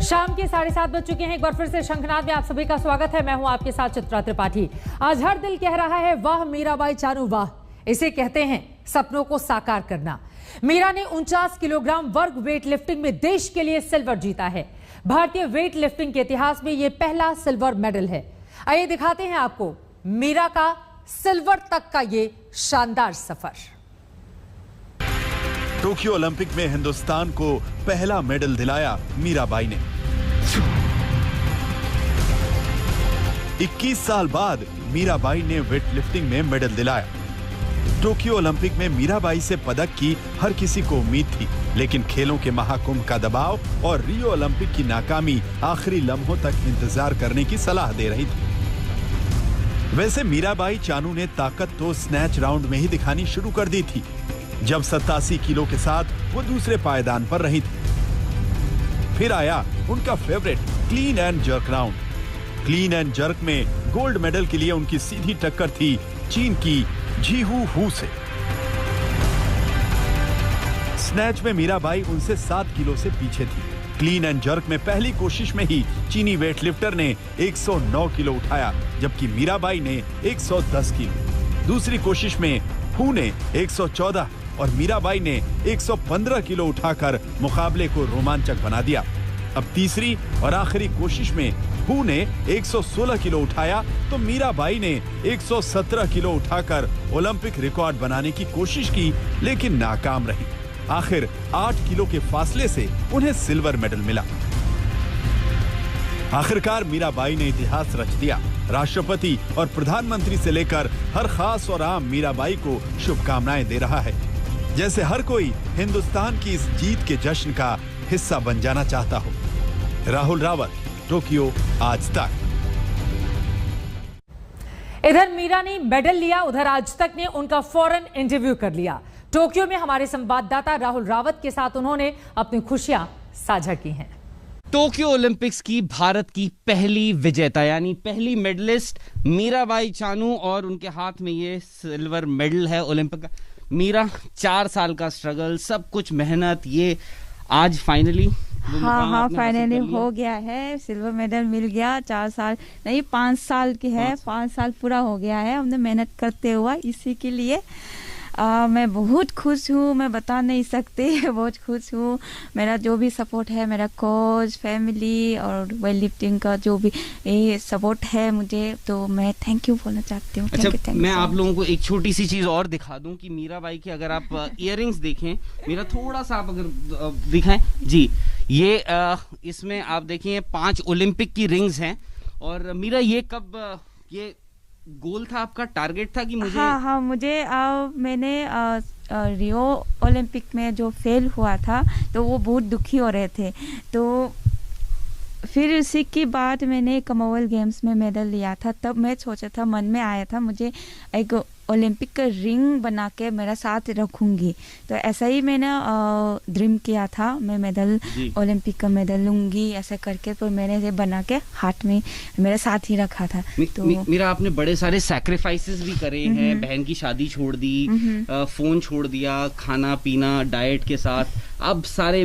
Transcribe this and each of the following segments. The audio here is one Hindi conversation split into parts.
शाम के 7:30 बज चुके हैं। एक बार फिर से शंखनाद में आप सभी का स्वागत है। मैं हूं आपके साथ चित्रा त्रिपाठी। आज हर दिल कह रहा है वाह मीराबाई चानू वाह। इसे कहते हैं सपनों को साकार करना। मीरा ने 49 किलोग्राम वर्ग वेट लिफ्टिंग में देश के लिए सिल्वर जीता है। भारतीय वेट लिफ्टिंग के इतिहास में यह पहला सिल्वर मेडल है। आइए दिखाते हैं आपको मीरा का सिल्वर तक का ये शानदार सफर। टोक्यो ओलंपिक में हिंदुस्तान को पहला मेडल दिलाया मीराबाई ने। 21 साल बाद मीराबाई ने वेटलिफ्टिंग में मेडल दिलाया। टोक्यो ओलंपिक में मीराबाई से पदक की हर किसी को उम्मीद थी, लेकिन खेलों के महाकुंभ का दबाव और रियो ओलंपिक की नाकामी आखिरी लम्हों तक इंतजार करने की सलाह दे रही थी। वैसे मीराबाई चानू ने ताकत तो स्नैच राउंड में ही दिखानी शुरू कर दी थी, जब 87 किलो के साथ वो दूसरे पायदान पर रही थी। फिर आया उनका favourite clean and jerk round. Clean and jerk में गोल्ड मेडल के लिए उनकी सीधी टक्कर थी चीन की जीहू हू से। स्नैच में मीराबाई उनसे 7 किलो से पीछे थी। क्लीन एंड जर्क में पहली कोशिश में ही चीनी वेटलिफ्टर ने 109 किलो उठाया, जबकि मीराबाई ने 110 किलो। दूसरी कोशिश में हू ने 114 और मीराबाई ने 115 किलो उठाकर मुकाबले को रोमांचक बना दिया। अब तीसरी और आखिरी कोशिश में हू ने 116 किलो उठाया तो मीराबाई ने 117 किलो उठाकर ओलंपिक रिकॉर्ड बनाने की कोशिश की, लेकिन नाकाम रही। आखिर 8 किलो के फासले से उन्हें सिल्वर मेडल मिला। आखिरकार मीराबाई ने इतिहास रच दिया। राष्ट्रपति और प्रधानमंत्री से लेकर हर खास और आम मीराबाई को शुभकामनाएं दे रहा है, जैसे हर कोई हिंदुस्तान की इस जीत के जश्न का हिस्सा बन जाना चाहता हो। राहुल रावत, टोक्यो, आज तक। इधर मीरा ने मेडल लिया, उधर आज तक ने उनका फौरन इंटरव्यू कर लिया। टोक्यो में हमारे संवाददाता राहुल रावत के साथ उन्होंने अपनी खुशियां साझा की हैं। टोक्यो ओलंपिक्स की भारत की पहली विजेता यानी पहली मेडलिस्ट मीराबाई चानू, और उनके हाथ में ये सिल्वर मेडल है ओलंपिक का। मीरा, 4 साल का स्ट्रगल, सब कुछ मेहनत, ये आज फाइनली हाँ फाइनली हो गया है। सिल्वर मेडल मिल गया। 4 साल नहीं 5 साल की है। 5 साल पूरा हो गया है हमने मेहनत करते हुआ इसी के लिए। मैं बहुत खुश हूँ, मैं बता नहीं सकती बहुत खुश हूँ। मेरा जो भी सपोर्ट है, मेरा कोच, फैमिली और वेट लिफ्टिंग का जो भी ये सपोर्ट है मुझे, तो मैं थैंक यू बोलना चाहती हूँ। अच्छा, मैं आप लोगों को एक छोटी सी चीज़ और दिखा दूँ कि मीराबाई की अगर आप इयररिंग्स देखें, मेरा थोड़ा सा आप अगर दिखाएं जी, ये इसमें आप देखिए 5 ओलंपिक की रिंग्स हैं। और मीरा, ये कब ये गोल था आपका, टारगेट था कि मुझे? हाँ मुझे मैंने रियो ओलंपिक में जो फेल हुआ था तो वो बहुत दुखी हो रहे थे, तो फिर उसी के बाद मैंने कॉमनवेल्थ गेम्स में मेडल लिया था। तब मैं सोचा था, मन में आया था मुझे एक ओलंपिक का रिंग बना के मेरा साथ रखूंगी। तो ऐसा ही मैंने ड्रीम किया था, मैं मेडल ओलंपिक का मेडल लूंगी ऐसा करके। तो मैंने ये बना के हाथ में मेरे साथ ही रखा था। तो मेरा आपने बड़े सारे सैक्रिफाइसेस भी करे हैं। बहन की शादी छोड़ दी, फोन छोड़ दिया, खाना पीना डाइट के साथ, अब सारे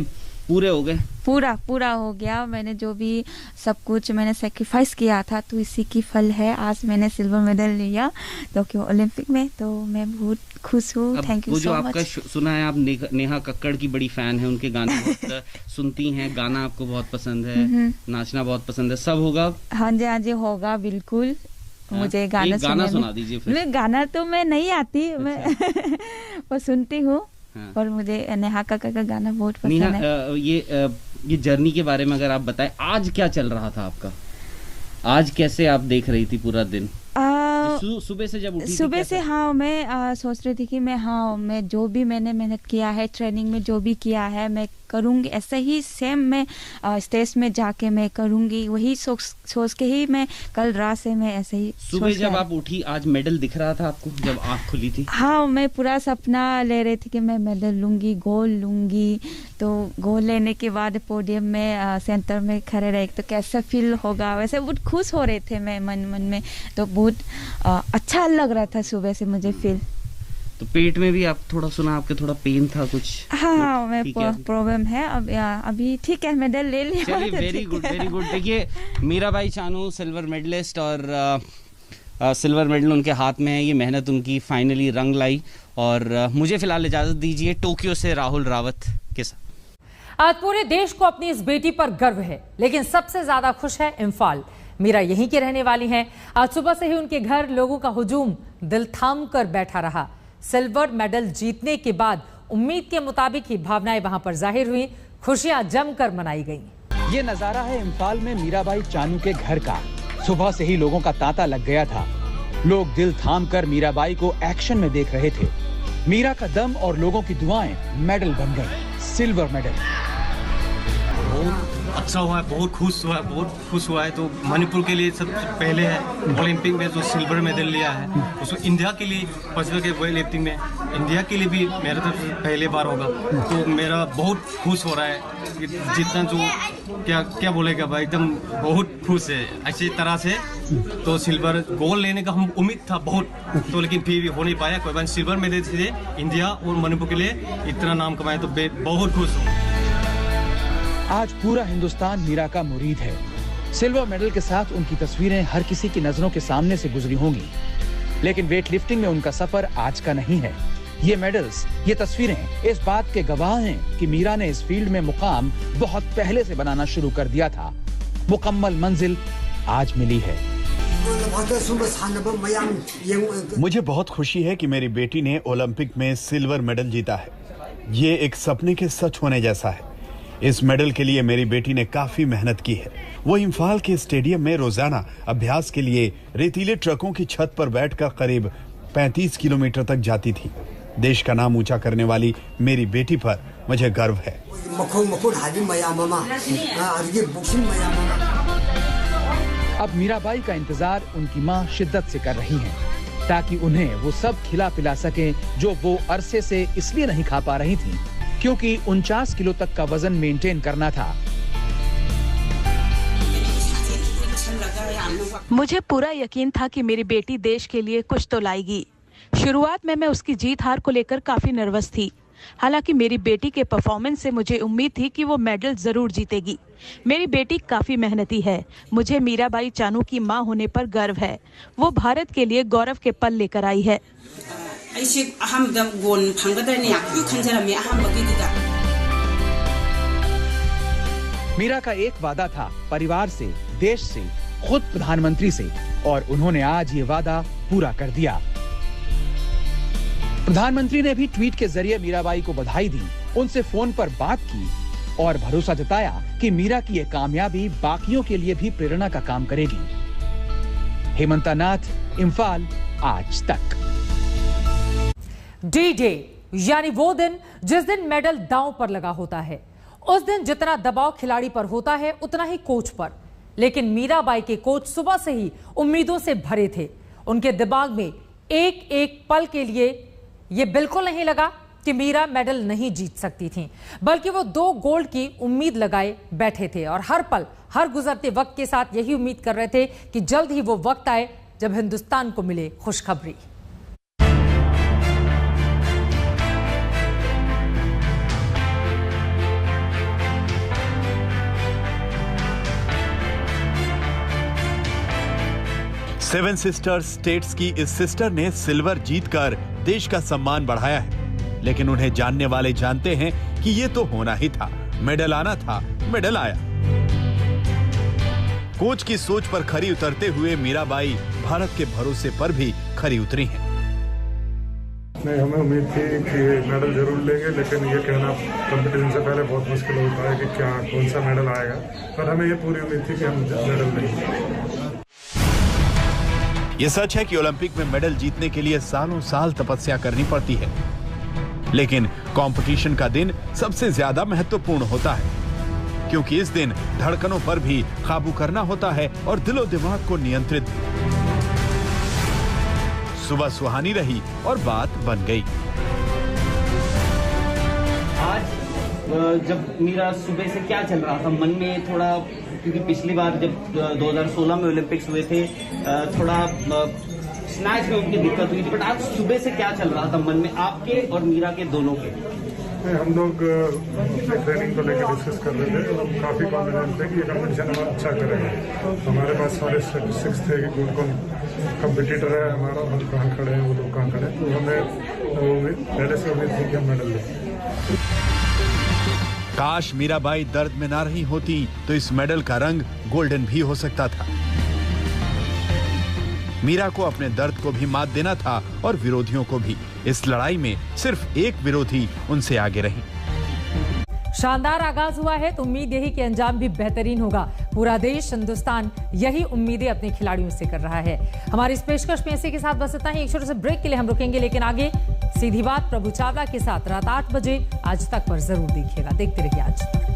पूरे हो गए? पूरा हो गया। मैंने जो भी सब कुछ मैंने सेक्रीफाइस किया था, तो इसी की फल है। आज मैंने सिल्वर मेडल लिया टोक्यो ओलंपिक में, तो मैं बहुत खुश हूँ। Thank you so much. आपका सुना है, आप नेहा कक्कड़ की बड़ी फैन है, उनके गाने बहुत सुनती हैं, गाना आपको बहुत पसंद है, नाचना बहुत पसंद है, सब होगा? हाँ जी होगा बिल्कुल। मुझे गाना सुना दीजिए फिर। गाना तो मैं नहीं आती, मैं वो सुनती हूँ। और मुझे नेहा कक्कड़ का गाना बहुत पसंद है। ये जर्नी के बारे में अगर आप बताएं, आज क्या चल रहा था आपका? आज कैसे आप देख रही थी पूरा दिन? सुबह से जब उठी सुबह से हाँ मैं सोच रही थी कि मैं जो भी मैंने मेहनत किया है, ट्रेनिंग में जो भी किया है मैं करूँगी, ऐसा ही सेम मैं स्टेज में जाके मैं करूँगी। वही सोच के ही मैं कल रात से मैं ऐसे ही सुबह जब आप उठी, आज मेडल दिख रहा था आपको जब आँख खुली थी? हाँ, मैं पूरा सपना ले रही थी कि मैं मेडल लूँगी, गोल्ड लूँगी। तो गोल्ड लेने के बाद पोडियम में सेंटर में खड़े रहे तो कैसा फील होगा, वैसे बहुत खुश हो रहे थे मैं मन में। तो बहुत अच्छा लग रहा था सुबह से मुझे फील। तो पेट में भी आप थोड़ा सुना, आपके थोड़ा पेन था कुछ? हाँ, मैं ठीक है? प्रॉब्लम है अब, अभी ठीक है, मेडल ले लिया। चलिए, वेरी गुड, वेरी गुड। देखिए, मीराबाई चानू सिल्वर मेडलिस्ट, और सिल्वर मेडल उनके हाथ में है। ये मेहनत उनकी फाइनली रंग लाई। और मुझे फिलहाल इजाजत दीजिए टोक्यो से राहुल रावत के साथ। आज पूरे देश को अपनी इस बेटी पर गर्व है, लेकिन सबसे ज्यादा खुश है इम्फाल। मीरा यहीं की रहने वाली हैं। आज सुबह से ही उनके घर लोगों का हुजूम दिल थाम कर बैठा रहा। सिल्वर मेडल जीतने के बाद उम्मीद के मुताबिक ही भावनाएं वहां पर जाहिर हुई, खुशियां जमकर मनाई गईं। ये नजारा है इम्फाल में मीराबाई चानू के घर का। सुबह से ही लोगों का तांता लग गया था। लोग दिल थाम कर मीराबाई को एक्शन में देख रहे थे। मीरा का दम और लोगों की दुआएं मेडल बन गई, सिल्वर मेडल। बहुत अच्छा हुआ है, बहुत खुश हुआ है। तो मणिपुर के लिए सबसे पहले है ओलंपिक में जो सिल्वर मेडल लिया है, उसको इंडिया के लिए पसिफिक के वेट लिफ्टिंग में इंडिया के लिए भी मेरा तरफ से पहले बार होगा। तो मेरा बहुत खुश हो रहा है कि जितना जो क्या बोलेगा भाई, एकदम बहुत खुश है अच्छी तरह से। तो सिल्वर गोल्ड लेने का हम उम्मीद था बहुत, तो लेकिन फिर भी हो नहीं पाया। कोई बात, सिल्वर मेडल से इंडिया और मणिपुर के लिए इतना नाम कमाए तो बहुत खुश हूँ। आज पूरा हिंदुस्तान मीरा का मुरीद है। सिल्वर मेडल के साथ उनकी तस्वीरें हर किसी की नजरों के सामने से गुजरी होंगी, लेकिन वेट लिफ्टिंग में उनका सफर आज का नहीं है। ये मेडल्स, ये तस्वीरें इस बात के गवाह हैं कि मीरा ने इस फील्ड में मुकाम बहुत पहले से बनाना शुरू कर दिया था। मुकम्मल मंजिल आज मिली है। मुझे बहुत खुशी है कि मेरी बेटी ने ओलंपिक में सिल्वर मेडल जीता है। ये एक सपने के सच होने जैसा है। इस मेडल के लिए मेरी बेटी ने काफी मेहनत की है। वो इम्फाल के स्टेडियम में रोजाना अभ्यास के लिए रेतीले ट्रकों की छत पर बैठकर करीब 35 किलोमीटर तक जाती थी। देश का नाम ऊंचा करने वाली मेरी बेटी पर मुझे गर्व है। अब मीराबाई का इंतजार उनकी मां शिद्दत से कर रही हैं, ताकि उन्हें वो सब खिला पिला सकें जो वो अरसे से इसलिए नहीं खा पा रही थीं, क्योंकि 49 किलो तक का वजन मेंटेन करना था। मुझे पूरा यकीन था कि मेरी बेटी देश के लिए कुछ तो लाएगी। शुरुआत में मैं उसकी जीत हार को लेकर काफी नर्वस थी। हालांकि मेरी बेटी के परफॉर्मेंस से मुझे उम्मीद थी कि वो मेडल जरूर जीतेगी। मेरी बेटी काफी मेहनती है। मुझे मीराबाई चानू की मां होने पर गर्व है। वो भारत के लिए गौरव के पल लेकर आई है। मीरा का एक वादा था, परिवार से, देश से, खुद प्रधानमंत्री से, और उन्होंने आज ये वादा पूरा कर दिया। प्रधानमंत्री ने भी ट्वीट के जरिए मीराबाई को बधाई दी, उनसे फोन पर बात की और भरोसा जताया कि मीरा की ये कामयाबी बाकियों के लिए भी प्रेरणा का काम करेगी। हेमंता नाथ, इम्फाल, आज तक। डी डे यानी वो दिन जिस दिन मेडल दांव पर लगा होता है। उस दिन जितना दबाव खिलाड़ी पर होता है उतना ही कोच पर। लेकिन मीराबाई के कोच सुबह से ही उम्मीदों से भरे थे। उनके दिमाग में एक एक पल के लिए यह बिल्कुल नहीं लगा कि मीरा मेडल नहीं जीत सकती थी, बल्कि वो 2 गोल्ड की उम्मीद लगाए बैठे थे और हर पल, हर गुजरते वक्त के साथ यही उम्मीद कर रहे थे कि जल्द ही वो वक्त आए जब हिंदुस्तान को मिले खुशखबरी। सेवन सिस्टर्स स्टेट्स की इस सिस्टर ने सिल्वर जीतकर देश का सम्मान बढ़ाया है, लेकिन उन्हें जानने वाले जानते हैं कि ये तो होना ही था, मेडल आना था, मेडल आया। कोच की सोच पर खरी उतरते हुए मीराबाई भारत के भरोसे पर भी खरी उतरी हैं। नहीं, हमें उम्मीद थी कि मेडल जरूर लेंगे, लेकिन ये कहना कंपटीशन से पहले बहुत मुश्किल होता है कि क्या कौन सा मेडल आएगा, पर हमें ये पूरी उम्मीद थी कि हम मेडल लेंगे। ये सच है कि ओलंपिक में मेडल जीतने के लिए सालों साल तपस्या करनी पड़ती है, लेकिन कंपटीशन का दिन सबसे ज्यादा महत्वपूर्ण होता है, क्योंकि इस दिन धड़कनों पर भी काबू करना होता है और दिलो दिमाग को नियंत्रित। सुबह सुहानी रही और बात बन गई। आज जब मेरा सुबह से क्या चल रहा था मन में, थोड़ा, क्योंकि पिछली बार जब 2016 में ओलंपिक्स हुए थे, थोड़ा स्नैच में उनकी दिक्कत हुई थी, बट आज सुबह से क्या चल रहा था मन में आपके और मीरा के दोनों के? हम लोग ट्रेनिंग को लेकर डिस्कस कर रहे थे और हम काफ़ी कॉन्फिडेंट थे कि ये कंपटीशन हम अच्छा करेंगे। हमारे पास सारे स्टेटिस्टिक्स थे कि कौन कौन कंपटीटर है हमारा, हम कहाँ खड़े हैं, वो लोग कहाँ खड़े हैं, तो हमें पहले से उम्मीद थी कि हम मेडल लेंगे। काश मीराबाई दर्द में ना रही होती तो इस मेडल का रंग गोल्डन भी हो सकता था। मीरा को अपने दर्द को भी मात देना था और विरोधियों को भी। इस लड़ाई में सिर्फ एक विरोधी उनसे आगे रही। शानदार आगाज हुआ है तो उम्मीद यही कि अंजाम भी बेहतरीन होगा। पूरा देश, हिंदुस्तान यही उम्मीदें अपने खिलाड़ियों से कर रहा है। हमारी इस पेशकश में इसी के साथ बस इतना ही। एक छोटे से ब्रेक के लिए हम रुकेंगे, लेकिन आगे सीधी बात प्रभु चावला के साथ रात 8 बजे आज तक पर जरूर देखिएगा। देखते रहिए आज तक।